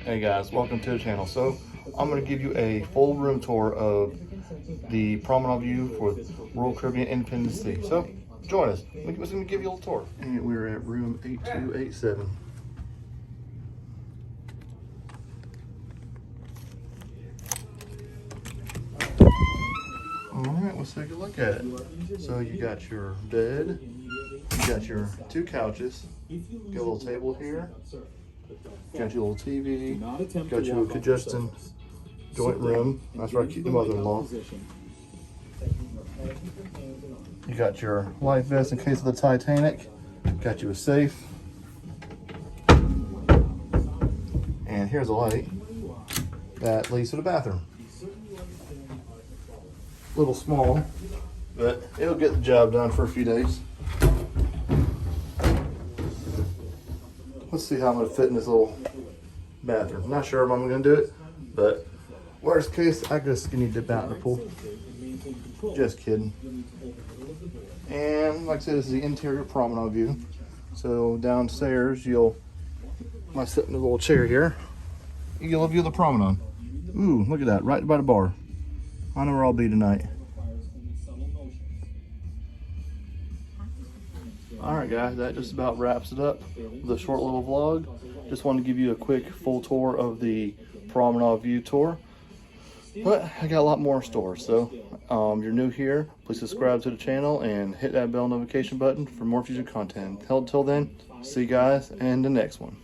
Hey guys, welcome to the channel. So I'm going to give you a full room tour of the Promenade view for Royal Caribbean Independence Sea. So join us. We're going to give you a little tour. And we're at room 8287. Alright, let's take a look at it. So you got your bed, you got your two couches, got a little table here, got your little TV, got your congestion joint room. That's where I keep the mother-in-law. You got your life vest in case of the Titanic. Got you a safe. And here's a light that leads to the bathroom. A little small, but it'll get the job done for a few days. Let's see how I'm gonna fit in this little bathroom. I'm not sure if I'm gonna do it, but worst case, I just need to dip out in the pool. Just kidding. And like I said, this is the interior promenade view. So downstairs, I sit in a little chair here. You get a view of the promenade. Ooh, look at that, right by the bar. I know where I'll be tonight. Alright guys, that just about wraps it up with a short little vlog. Just wanted to give you a quick full tour of the Promenade View tour. But I got a lot more in store, so if you're new here, please subscribe to the channel and hit that bell notification button for more future content. Until then, see you guys in the next one.